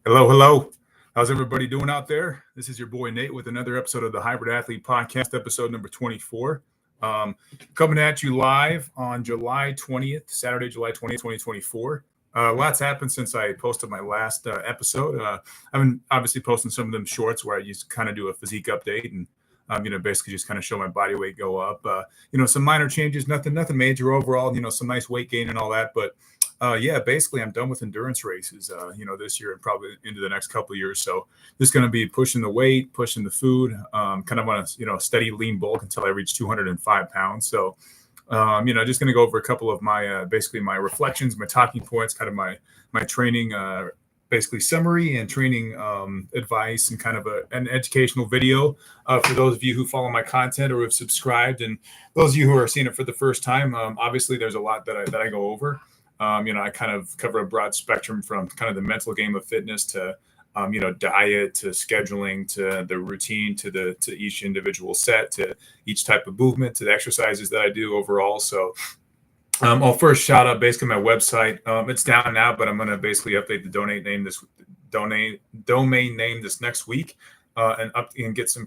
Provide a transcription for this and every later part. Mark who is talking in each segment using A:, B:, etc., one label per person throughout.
A: Hello, hello. How's everybody doing out there? This is your boy Nate with another episode of the Hybrid Athlete Podcast, episode number 24. Um, Coming at you live on July 20th, Saturday, July 20th, 2024. Lots happened since I posted my last episode. I've been obviously posting some of them shorts where I just kind of do a physique update and basically just kind of show my body weight go up. Some minor changes, nothing major overall. Some nice weight gain and all that, but yeah, basically, I'm done with endurance races, this year and probably into the next couple of years. So just going to be pushing the weight, pushing the food, kind of on a, steady lean bulk until I reach 205 pounds. So, just going to go over a couple of my, basically my reflections, my talking points, kind of my training, basically summary and training advice and kind of an educational video for those of you who follow my content or have subscribed. And those of you who are seeing it for the first time, obviously there's a lot that I go over. I kind of cover a broad spectrum from kind of the mental game of fitness to, diet to scheduling to the routine to each individual set to each type of movement to the exercises that I do overall. So I'll first shout out basically my website. It's down now, but I'm going to basically update the domain name this next week and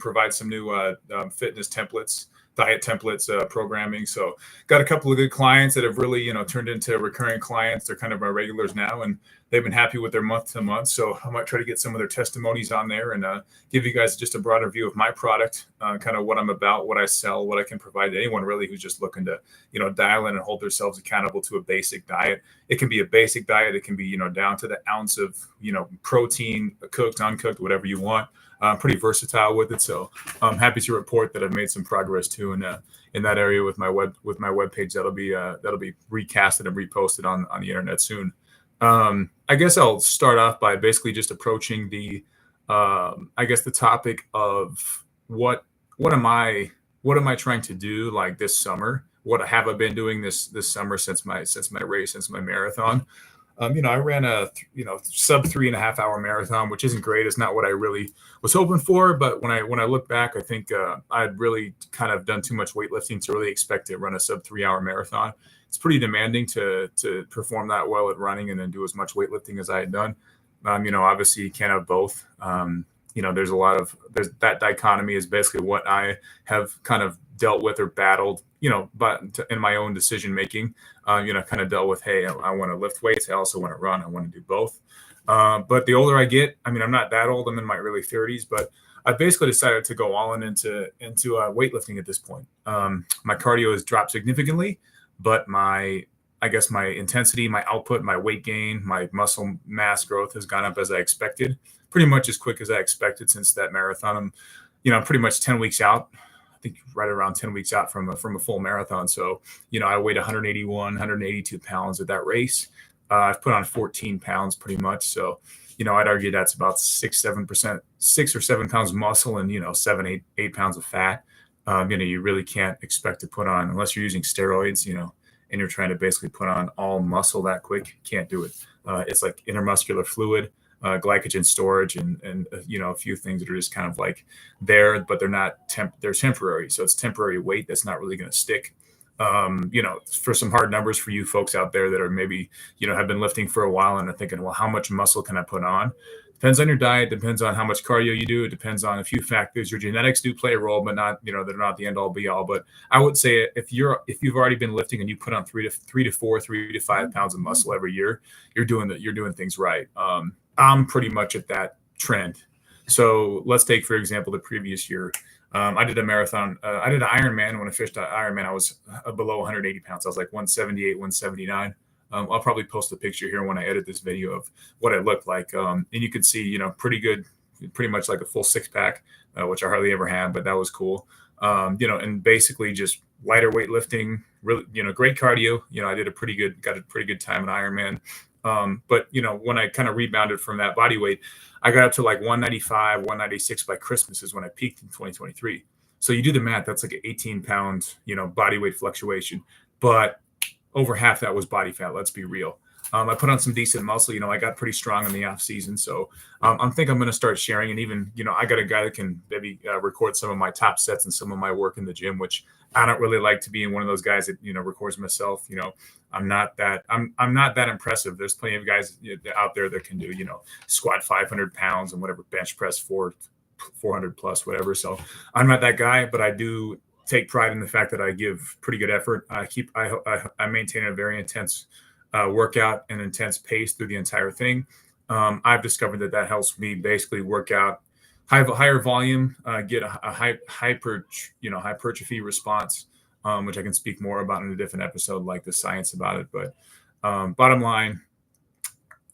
A: provide some new fitness templates, diet templates, programming. So got a couple of good clients that have really, turned into recurring clients. They're kind of my regulars now, and they've been happy with their month to month. So I might try to get some of their testimonies on there and give you guys just a broader view of my product, kind of what I'm about, what I sell, what I can provide to anyone really who's just looking to, dial in and hold themselves accountable to a basic diet. It can be a basic diet. It can be, down to the ounce of, protein, cooked, uncooked, whatever you want. I'm pretty versatile with it, so I'm happy to report that I've made some progress too in that area with my webpage. That'll be recasted and reposted on the internet soon. I guess I'll start off by basically just approaching the topic of what am I trying to do like this summer? What have I been doing this summer since my race, since my marathon? I ran a sub 3.5 hour marathon, which isn't great. It's not what I really was hoping for. But when I look back, I think I'd really kind of done too much weightlifting to really expect to run a sub 3 hour marathon. It's pretty demanding to perform that well at running and then do as much weightlifting as I had done. Obviously you can't have both. There's that dichotomy is basically what I have kind of dealt with or battled, but in my own decision making, kind of dealt with, hey, I want to lift weights. I also want to run. I want to do both. But the older I get, I'm not that old. I'm in my early 30s, but I basically decided to go all into weightlifting at this point. My cardio has dropped significantly, but my intensity, my output, my weight gain, my muscle mass growth has gone up as I expected, pretty much as quick as I expected since that marathon. I'm pretty much 10 weeks out. I think right around 10 weeks out from a full marathon. So, I weighed 181, 182 pounds at that race. I've put on 14 pounds pretty much. So, I'd argue that's about 6 or 7 pounds of muscle and, 7, 8 pounds of fat. You really can't expect to put on, unless you're using steroids, and you're trying to basically put on all muscle that quick, can't do it. It's like intermuscular fluid, glycogen storage, and a few things that are just kind of like there, but they're not they're temporary. So it's temporary weight that's not really going to stick. For some hard numbers for you folks out there that are maybe, have been lifting for a while and are thinking, well, how much muscle can I put on? Depends on your diet, depends on how much cardio you do. It depends on a few factors. Your genetics do play a role, but not, they're not the end all be all. But I would say if you've already been lifting and you put on 3 to 5 pounds of muscle every year, you're doing things right. I'm pretty much at that trend. So let's take, for example, the previous year. I did a marathon. I did an Ironman. When I fished an Ironman, I was below 180 pounds. I was like 178, 179. I'll probably post a picture here when I edit this video of what I looked like. And you can see, pretty good, pretty much like a full 6-pack, which I hardly ever had, but that was cool. And basically just lighter weight lifting, really, great cardio. I got a pretty good time in Ironman. But when I kind of rebounded from that body weight, I got up to like 195, 196 by Christmas is when I peaked in 2023. So you do the math, that's like an 18-pound, body weight fluctuation. But over half that was body fat. Let's be real. I put on some decent muscle. I got pretty strong in the off season. So I think I'm going to start sharing. And even, I got a guy that can maybe record some of my top sets and some of my work in the gym, which I don't really like to be one of those guys that, records myself. I'm not that impressive. There's plenty of guys out there that can do, squat 500 pounds and whatever, bench press 400 plus, whatever. So I'm not that guy, but I do take pride in the fact that I give pretty good effort. I maintain a very intense workout and intense pace through the entire thing. I've discovered that helps me basically work out higher volume, get a hypertrophy response, which I can speak more about in a different episode, like the science about it. But bottom line,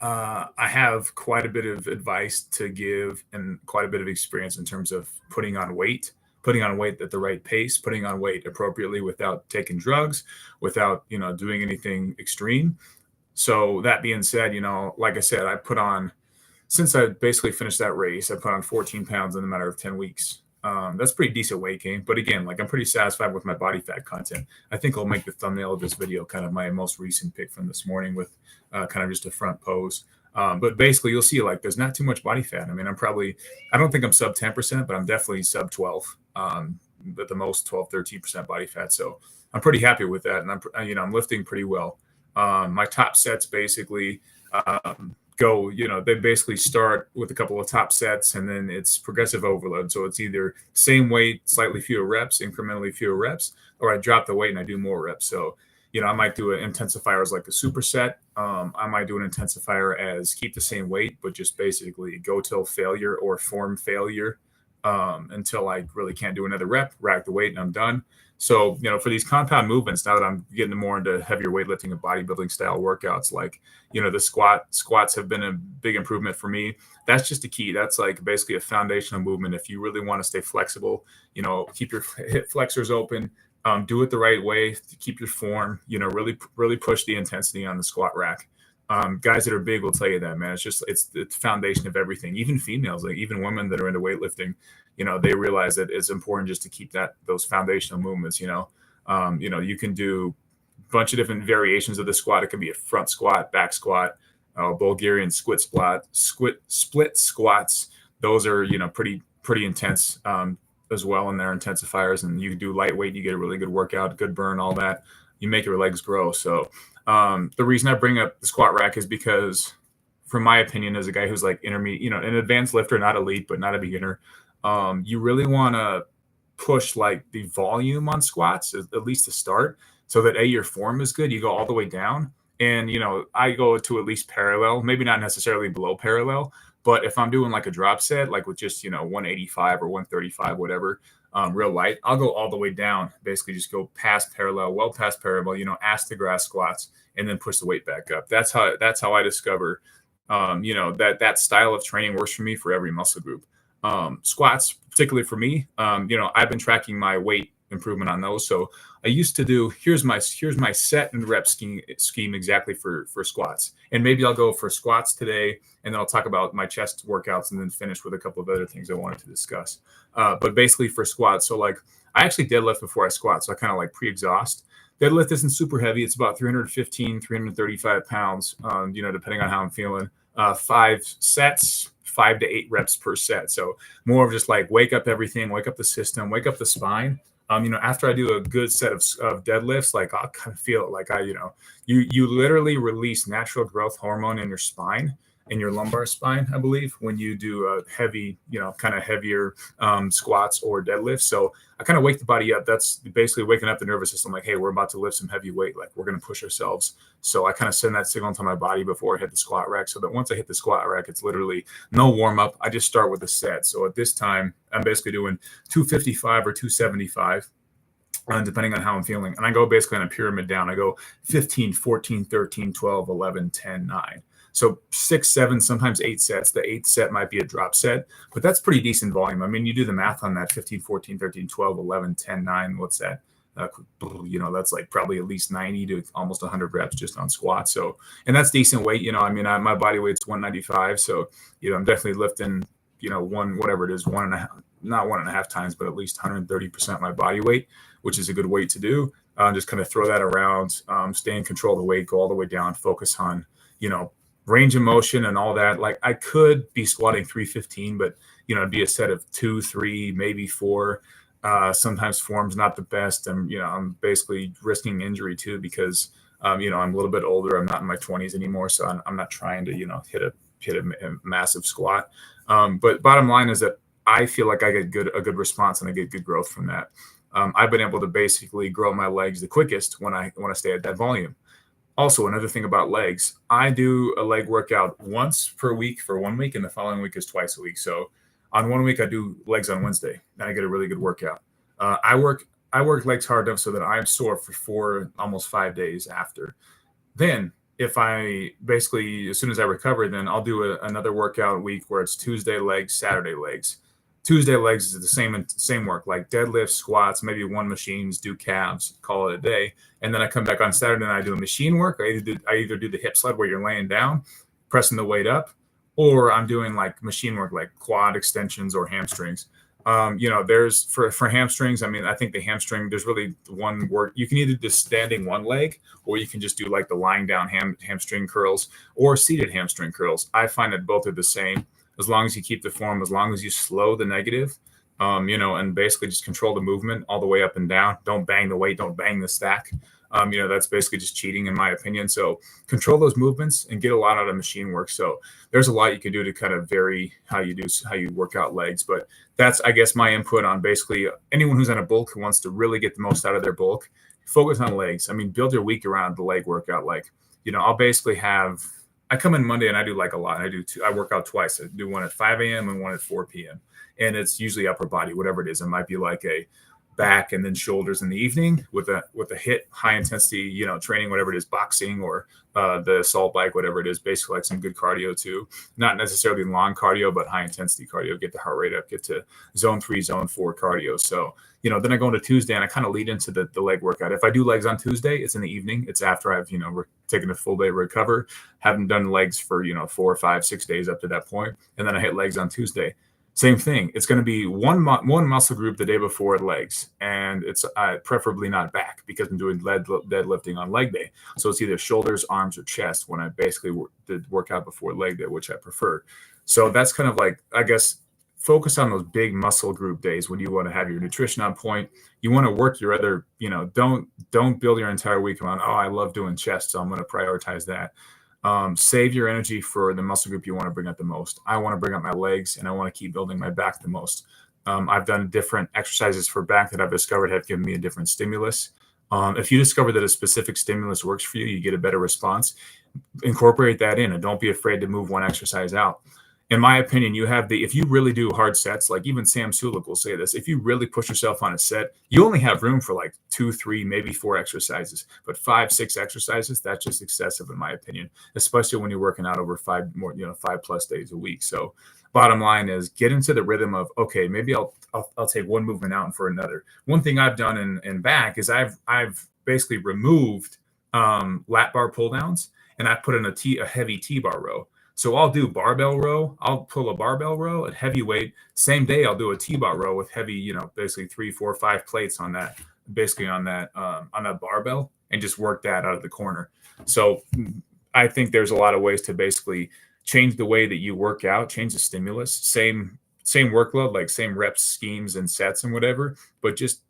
A: I have quite a bit of advice to give and quite a bit of experience in terms of putting on weight at the right pace, putting on weight appropriately without taking drugs, without, doing anything extreme. So that being said, like I said, since I basically finished that race, I put on 14 pounds in a matter of 10 weeks. That's pretty decent weight gain. But again, I'm pretty satisfied with my body fat content. I think I'll make the thumbnail of this video kind of my most recent pic from this morning with kind of just a front pose. But basically, you'll see there's not too much body fat. I mean, I don't think I'm sub 10%, but I'm definitely sub 12. At the most 12, 13% body fat. So I'm pretty happy with that. And I'm lifting pretty well. My top sets basically they basically start with a couple of top sets and then it's progressive overload. So it's either same weight, slightly fewer reps, incrementally fewer reps, or I drop the weight and I do more reps. So, I might do an intensifier as like a superset. I might do an intensifier as keep the same weight, but just basically go till failure or form failure until I really can't do another rep, rack the weight, and I'm done. So, for these compound movements, now that I'm getting more into heavier weightlifting and bodybuilding style workouts, the squats have been a big improvement for me. That's just a key. That's basically a foundational movement. If you really want to stay flexible, keep your hip flexors open, do it the right way, keep your form, really, really push the intensity on the squat rack. Guys that are big will tell you that, man. It's the foundation of everything. Even females, even women that are into weightlifting, they realize that it's important just to keep those foundational movements. You can do a bunch of different variations of the squat. It can be a front squat, back squat, Bulgarian split squats. Those are pretty intense as well in their intensifiers. And you do lightweight, you get a really good workout, good burn, all that. You make your legs grow. So the reason I bring up the squat rack is because, from my opinion, as a guy who's intermediate, an advanced lifter, not elite, but not a beginner, you really want to push the volume on squats, at least to start, so that your form is good. You go all the way down. And, I go to at least parallel, maybe not necessarily below parallel, but if I'm doing a drop set, with just, 185 or 135, whatever, real light, I'll go all the way down, basically just go past parallel, well past parallel, ass to grass squats, and then push the weight back up. That's how I discover, that style of training works for me for every muscle group. Squats, particularly for me, I've been tracking my weight improvement on those. So I used to do, here's my set and rep scheme exactly for squats. And maybe I'll go for squats today, and then I'll talk about my chest workouts and then finish with a couple of other things I wanted to discuss. But basically for squats, so I actually deadlift before I squat. So I kind of pre-exhaust. Deadlift isn't super heavy. It's about 315, 335 pounds, depending on how I'm feeling. 5 sets, 5 to 8 reps per set. So more of just wake up everything, wake up the system, wake up the spine. After I do a good set of deadlifts, I'll kind of feel you literally release natural growth hormone in your spine, in your lumbar spine, I believe, when you do a heavy, kind of heavier squats or deadlifts. So I kind of wake the body up. That's basically waking up the nervous system. Hey, we're about to lift some heavy weight. We're going to push ourselves. So I kind of send that signal to my body before I hit the squat rack, so that once I hit the squat rack, it's literally no warm up. I just start with a set. So at this time, I'm basically doing 255 or 275. Depending on how I'm feeling. And I go basically on a pyramid down. I go 15, 14, 13, 12, 11, 10, 9. So 6, 7, sometimes 8 sets. The 8th set might be a drop set, but that's pretty decent volume. I mean, you do the math on that: 15, 14, 13, 12, 11, 10, 9. What's that? That's probably at least 90 to almost 100 reps just on squats. So, and that's decent weight. My body weight's 195. So, I'm definitely lifting, whatever it is, not 1.5 times, but at least 130% my body weight, which is a good weight to do. Just kind of throw that around, stay in control of the weight, go all the way down, focus on range of motion and all that. Like I could be squatting 315, but it'd be a set of 2, 3, maybe 4. Sometimes form's not the best. I'm basically risking injury too because I'm a little bit older. I'm not in my 20s anymore, so I'm not trying to hit a massive squat. But bottom line is that I feel like I get a good response and I get good growth from that. I've been able to basically grow my legs the quickest when I stay at that volume. Also, another thing about legs, I do a leg workout once per week for 1 week, and the following week is twice a week. So on 1 week, I do legs on Wednesday, and I get a really good workout. I work legs hard enough so that I'm sore for 4, almost 5 days after. Then, if I basically, as soon as I recover, then I'll do another workout week where it's Tuesday legs, Saturday legs. Tuesday legs is the same work, like deadlifts, squats, maybe one machines, do calves, call it a day. And then I come back on Saturday and I do a machine work. I either do the hip sled where you're laying down, pressing the weight up, or I'm doing like machine work, like quad extensions or hamstrings. There's for hamstrings. I mean, I think the hamstring, there's really one work. You can either do standing one leg, or you can just do like the lying down hamstring curls or seated hamstring curls. I find that both are the same. As long as you keep the form, as long as you slow the negative, and basically just control the movement all the way up and down. Don't bang the weight, don't bang the stack. That's basically just cheating in my opinion. So control those movements and get a lot out of machine work. So there's a lot you can do to kind of vary how you work out legs. But that's, I guess, my input on basically anyone who's on a bulk who wants to really get the most out of their bulk, focus on legs. I mean, build your week around the leg workout. Like, I'll basically I come in Monday and I do like a lot. I work out twice. I do one at 5 a.m. and one at 4 p.m. And it's usually upper body, whatever it is. It might be like a back and then shoulders in the evening with a HIIT, high intensity, training, whatever it is, boxing or the assault bike, whatever it is, basically like some good cardio too. Not necessarily long cardio, but high intensity cardio, get the heart rate up, get to zone 3, zone 4 cardio. So, then I go into Tuesday and I kind of lead into the leg workout. If I do legs on Tuesday, it's in the evening. It's after I've, taken a full day to recover, haven't done legs for, 4, 5, 6 days up to that point. And then I hit legs on Tuesday. Same thing. It's going to be one muscle group the day before legs, and it's preferably not back because I'm doing deadlifting on leg day. So it's either shoulders, arms, or chest when I basically did workout before leg day, which I prefer. So that's kind of like, I guess, focus on those big muscle group days when you want to have your nutrition on point. You want to work your other, don't build your entire week around, I love doing chest, so I'm going to prioritize that. Save your energy for the muscle group you want to bring up the most. I want to bring up my legs and I want to keep building my back the most. I've done different exercises for back that I've discovered have given me a different stimulus. If you discover that a specific stimulus works for you, you get a better response. Incorporate that in and don't be afraid to move one exercise out. In my opinion, if you really do hard sets, like even Sam Sulek will say this, if you really push yourself on a set, you only have room for like 2, 3, maybe 4 exercises, but 5, 6 exercises, that's just excessive in my opinion, especially when you're working out over 5+ days a week. So bottom line is get into the rhythm of, okay, maybe I'll take one movement out and for another. One thing I've done in back is I've basically removed lat bar pull downs and I put in a heavy T-bar row. So I'll do barbell row. I'll pull a barbell row at heavy weight. Same day, I'll do a T-bar row with heavy, basically 3, 4, 5 plates on that, basically on that barbell, and just work that out of the corner. So I think there's a lot of ways to basically change the way that you work out, change the stimulus, same workload, like same reps, schemes, and sets and whatever, but just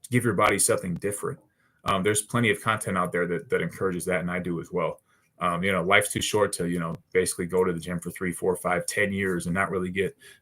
A: give your body something different. There's plenty of content out there that encourages that, and I do as well. Life's too short to, basically go to the gym for 3, 4, 5, 10 years and not really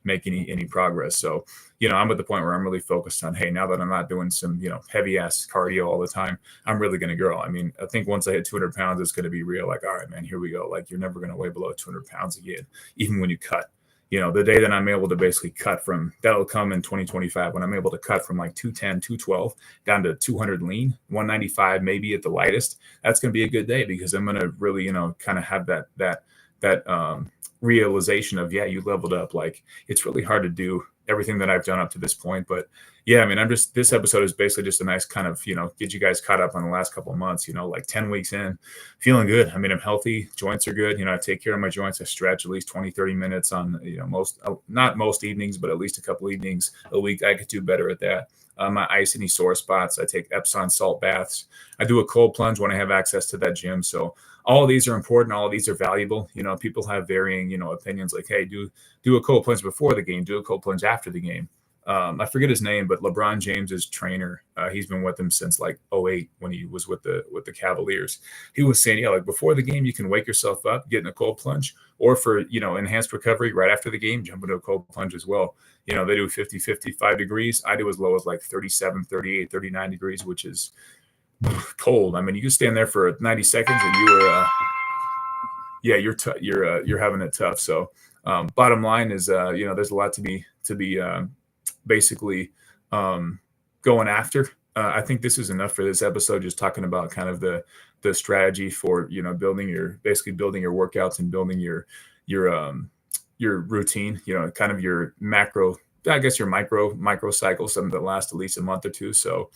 A: make any progress. So, I'm at the point where I'm really focused on, hey, now that I'm not doing some, heavy ass cardio all the time, I'm really going to grow. I mean, I think once I hit 200 pounds, it's going to be real. Like, all right, man, here we go. Like, you're never going to weigh below 200 pounds again, even when you cut. The day that I'm able to basically cut from, that'll come in 2025 when I'm able to cut from like 210, 212 down to 200 lean, 195 maybe at the lightest. That's going to be a good day because I'm going to really, kind of have that realization of, yeah, you leveled up. Like, it's really hard to do everything that I've done up to this point. But yeah, I mean, this episode is basically just a nice kind of, get you guys caught up on the last couple of months, like 10 weeks in, feeling good. I mean, I'm healthy. Joints are good. I take care of my joints. I stretch at least 20, 30 minutes on, not most evenings, but at least a couple evenings a week. I could do better at that. I ice any sore spots. I take Epsom salt baths. I do a cold plunge when I have access to that gym. So all of these are important. All of these are valuable. People have varying, opinions like, hey, do a cold plunge before the game, do a cold plunge after the game. I forget his name, but LeBron James's trainer, he's been with him since like '08 when he was with the Cavaliers. He was saying, yeah, like before the game, you can wake yourself up, get in a cold plunge, or for, enhanced recovery right after the game, jump into a cold plunge as well. They do 50, 55 degrees. I do as low as like 37, 38, 39 degrees, which is cold. I mean, you can stand there for 90 seconds and you're having it tough. So bottom line is, there's a lot to be basically going after. I think this is enough for this episode, just talking about kind of the strategy for, building your workouts and building your routine, kind of your macro, I guess your micro cycle, something that lasts at least a month or two. So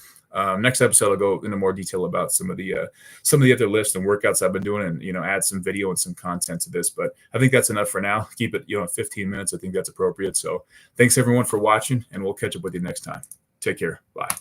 A: next episode, I'll go into more detail about some of the other lifts and workouts I've been doing, and add some video and some content to this. But I think that's enough for now. Keep it 15 minutes. I think that's appropriate. So thanks everyone for watching, and we'll catch up with you next time. Take care. Bye.